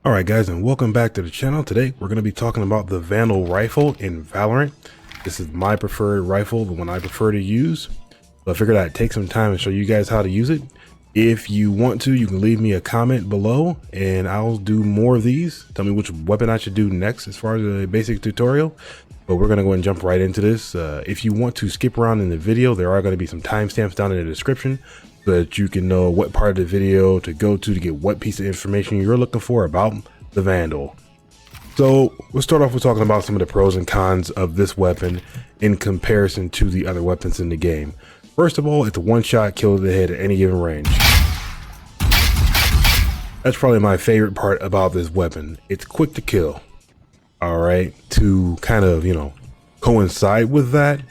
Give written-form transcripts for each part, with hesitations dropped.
Alright guys, and welcome back to the channel. Today we're going to be talking about the Vandal rifle in Valorant. This is my preferred rifle, the one I prefer to use. So I figured I'd take some time and show you guys how to use it. If you want to, you can leave me a comment below and I'll do more of these. Tell me which weapon I should do next as far as a basic tutorial. But we're going to go and jump right into this. If you want to skip around in the video, there are going to be some timestamps down in the description, so that you can know what part of the video to go to get what piece of information you're looking for about the Vandal. So we'll start off with talking about some of the pros and cons of this weapon in comparison to the other weapons in the game. First of all, it's a one-shot kill to the head at any given range. That's probably my favorite part about this weapon. It's quick to kill. All right, to kind of, coincide with that,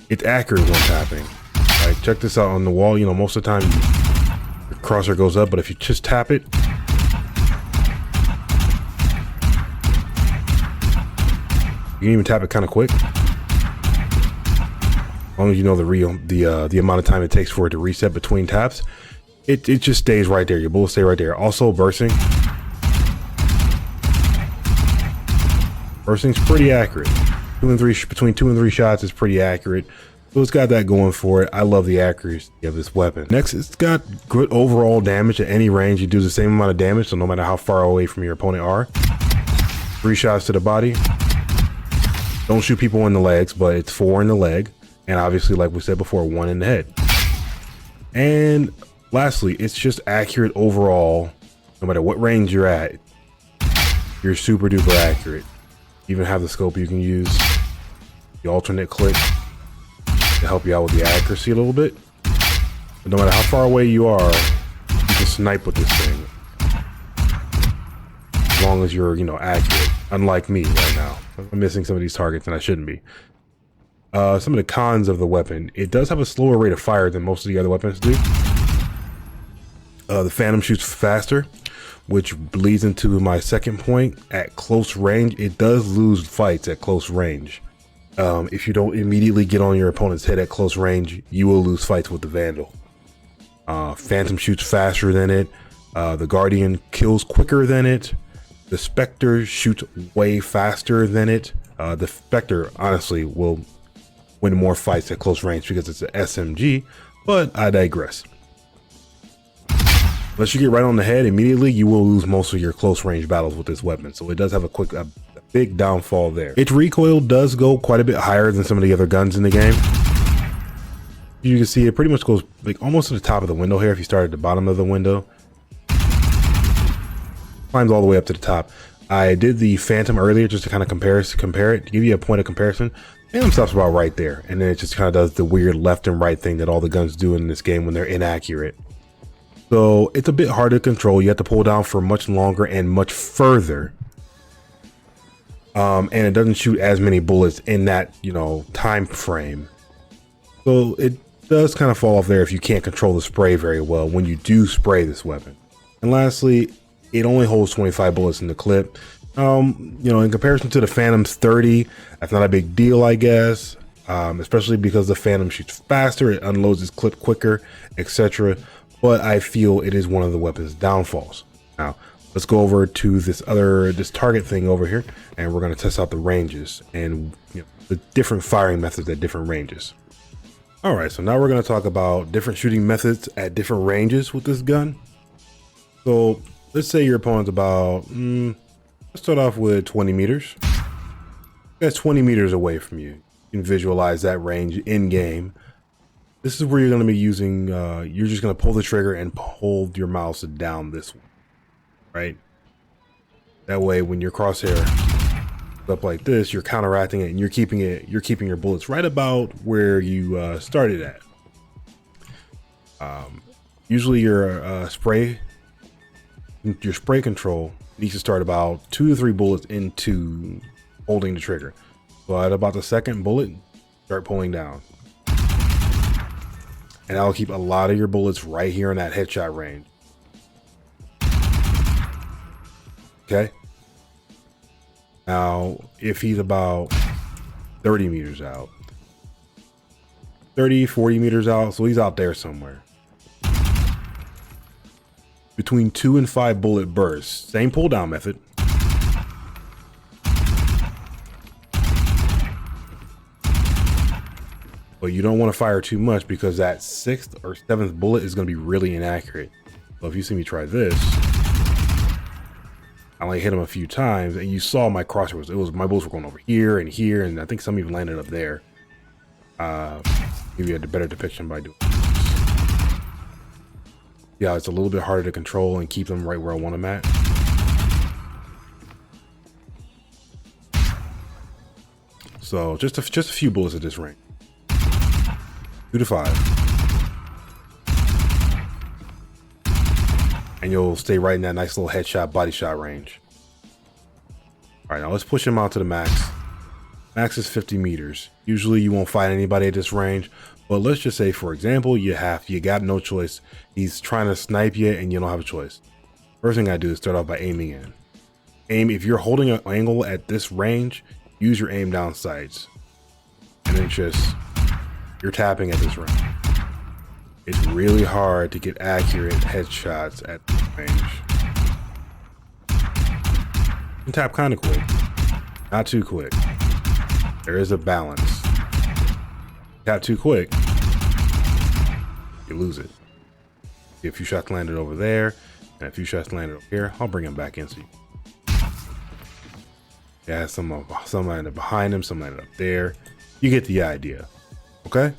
it's accurate when tapping. All right, check this out on the wall. Most of the time the crosshair goes up, but if you just tap it, you can even tap it kind of quick. As long as you know the amount of time it takes for it to reset between taps, it just stays right there. Your bullets stay right there. Also, bursting's pretty accurate. Between 2 and 3 shots is pretty accurate. So it's got that going for it. I love the accuracy of this weapon. Next, it's got good overall damage at any range. You do the same amount of damage, so no matter how far away from your opponent are. 3 shots to the body. Don't shoot people in the legs, but it's 4 in the leg. And obviously, like we said before, 1 in the head. And lastly, it's just accurate overall. No matter what range you're at, you're super duper accurate. You even have the scope you can use, the alternate click, to help you out with the accuracy a little bit. But no matter how far away you are, you can snipe with this thing. As long as you're, accurate. Unlike me right now. I'm missing some of these targets and I shouldn't be. Some of the cons of the weapon. It does have a slower rate of fire than most of the other weapons do. The Phantom shoots faster, which leads into my second point. At close range, it does lose fights at close range. If you don't immediately get on your opponent's head at close range, you will lose fights with the Vandal. Phantom shoots faster than it. The Guardian kills quicker than it. The Spectre shoots way faster than it. The Spectre, honestly, will win more fights at close range because it's an SMG, but I digress. Unless you get right on the head immediately, you will lose most of your close range battles with this weapon. So it does have a big downfall there. Its recoil does go quite a bit higher than some of the other guns in the game. You can see it pretty much goes like almost to the top of the window here. If you start at the bottom of the window, climbs all the way up to the top. I did the Phantom earlier just to kind of compare it, to give you a point of comparison. Phantom stops about right there, and then it just kind of does the weird left and right thing that all the guns do in this game when they're inaccurate. So it's a bit hard to control. You have to pull down for much longer and much further. And it doesn't shoot as many bullets in that, time frame. So it does kind of fall off there if you can't control the spray very well when you do spray this weapon. And lastly, it only holds 25 bullets in the clip. In comparison to the Phantom's 30, that's not a big deal, I guess. Especially because the Phantom shoots faster, it unloads its clip quicker, etc. But I feel it is one of the weapon's downfalls. Now, let's go over to this target thing over here, and we're going to test out the ranges and the different firing methods at different ranges. All right, so now we're going to talk about different shooting methods at different ranges with this gun. So let's say your opponent's about, let's start off with 20 meters. That's 20 meters away from you. You can visualize that range in game. This is where you're going to be using, you're just going to pull the trigger and hold your mouse down this way, right? That way, when your crosshair is up like this, you're counteracting it and you're keeping your bullets right about where you started at. Usually your spray control needs to start about 2 to 3 bullets into holding the trigger. So at about the second bullet, start pulling down. And that'll keep a lot of your bullets right here in that headshot range. Okay. Now, if he's about 30 meters out, 30, 40 meters out, so he's out there somewhere. between 2 and 5 bullet bursts. Same pull down method. But you don't want to fire too much because that 6th or 7th bullet is going to be really inaccurate. So if you see me try this, I only hit him a few times, and you saw my crosshair was my bullets were going over here, and I think some even landed up there. Give you a better depiction by doing this. Yeah, it's a little bit harder to control and keep them right where I want them at. So just a few bullets at this range. 2 to 5. And you'll stay right in that nice little headshot, body shot range. All right, now let's push him out to the max. Max is 50 meters. Usually you won't fight anybody at this range, but let's just say, for example, you got no choice. He's trying to snipe you and you don't have a choice. First thing I do is start off by aiming in. If you're holding an angle at this range, use your aim down sights. And then you're tapping at this range. It's really hard to get accurate headshots at this range. And tap kind of quick, not too quick. There is a balance. Tap too quick, you lose it. A few shots landed over there, and a few shots landed over here. I'll bring him back in. So yeah, some landed behind him, some landed up there. You get the idea. Okay.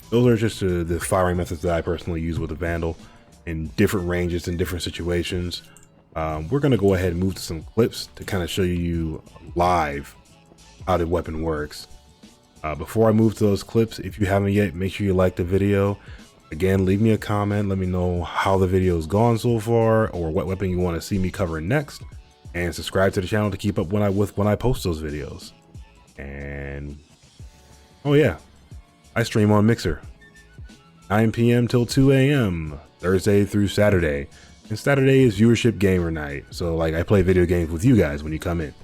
Those are just the firing methods that I personally use with the Vandal in different ranges and different situations. We're going to go ahead and move to some clips to kind of show you live how the weapon works. Before I move to those clips, if you haven't yet, make sure you like the video. Again, leave me a comment. Let me know how the video's gone so far or what weapon you want to see me covering next. And subscribe to the channel to keep up when I post those videos. And oh yeah, I stream on Mixer, 9 p.m. till 2 a.m. Thursday through Saturday. And Saturday is viewership gamer night. So like I play video games with you guys when you come in.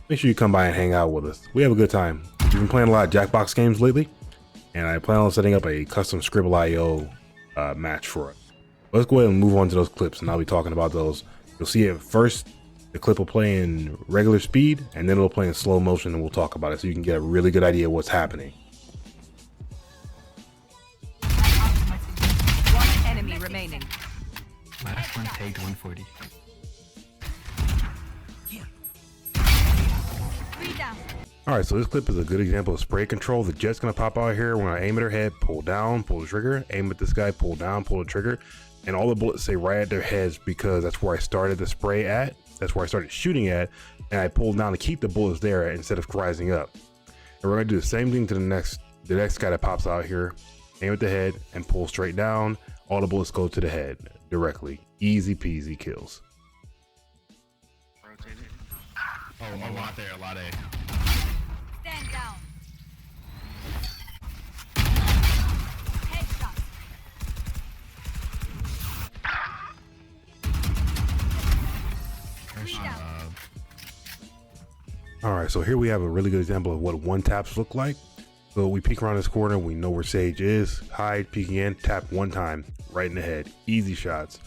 Make sure you come by and hang out with us. We have a good time. We've been playing a lot of Jackbox games lately, and I plan on setting up a custom Scribble.io match for it. Let's go ahead and move on to those clips, and I'll be talking about those. You'll see it first. The clip will play in regular speed, and then it'll play in slow motion, and we'll talk about it so you can get a really good idea of what's happening. One enemy remaining. Last one tagged 140. All right, so this clip is a good example of spray control. The jet's gonna pop out here. When I aim at her head, pull down, pull the trigger, aim at this guy, pull down, pull the trigger, and all the bullets stay right at their heads because that's where I started the spray at. That's where I started shooting at, and I pulled down to keep the bullets there instead of rising up. And we're gonna do the same thing to the next guy that pops out here. Aim at the head and pull straight down. All the bullets go to the head directly. Easy peasy kills. Oh, a lot there, a lot A. Stand down. Headshot. All right, so here we have a really good example of what one taps look like. So we peek around this corner, we know where Sage is, hide, peeking in, tap one time, right in the head, easy shots.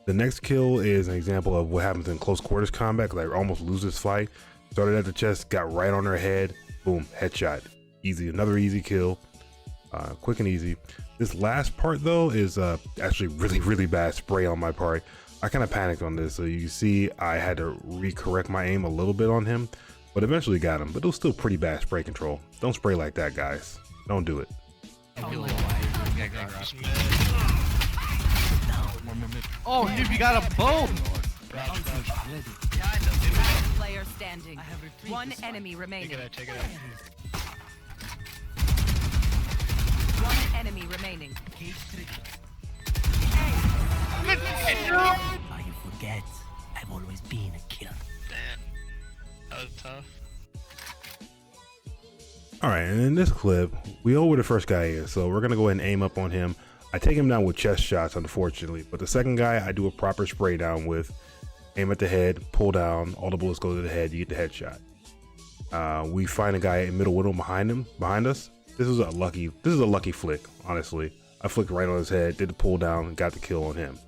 The next kill is an example of what happens in close quarters combat, because I almost lose this fight. Started at the chest, got right on her head, boom, headshot. Easy, another easy kill, quick and easy. This last part though is actually really bad spray on my part. I kind of panicked on this, so you see I had to recorrect my aim a little bit on him, but eventually got him. But it was still pretty bad spray control. Don't spray like that, guys. Don't do it. Oh, dude, you got a bow! Player standing. One enemy remaining. Take it out. One enemy remaining. Oh, you forget. I've always been a killer. Damn. That was tough. All right, and in this clip, we know where the first guy is, so we're gonna go ahead and aim up on him. I take him down with chest shots, unfortunately, but the second guy I do a proper spray down with. Aim at the head, pull down, all the bullets go to the head, you get the headshot. We find a guy in middle window behind us. This is a lucky flick, honestly. I flicked right on his head, did the pull down, and got the kill on him.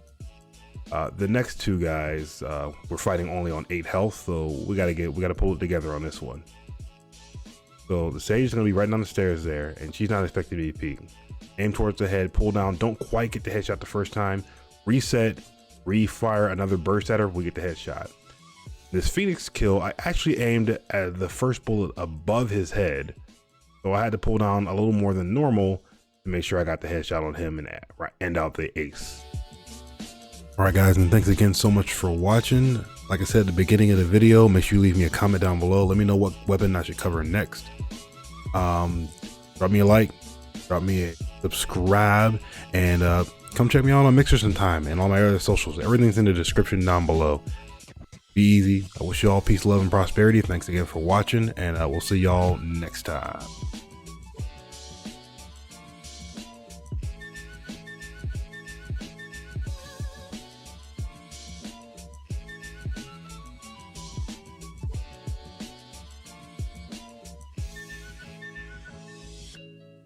The next two guys, we're fighting only on 8 health, so we gotta pull it together on this one. So the Sage is gonna be right down the stairs there, and she's not expected to be peeking. Aim towards the head, pull down, don't quite get the headshot the first time. Reset, refire another burst at her, we get the headshot. This Phoenix kill, I actually aimed at the first bullet above his head, so I had to pull down a little more than normal to make sure I got the headshot on him and end out the ace. All right, guys, and thanks again so much for watching. Like I said at the beginning of the video, make sure you leave me a comment down below. Let me know what weapon I should cover next. Drop me a like, drop me a subscribe, and come check me out on Mixer sometime and all my other socials. Everything's in the description down below. Be easy. I wish you all peace, love, and prosperity. Thanks again for watching, and we'll see y'all next time.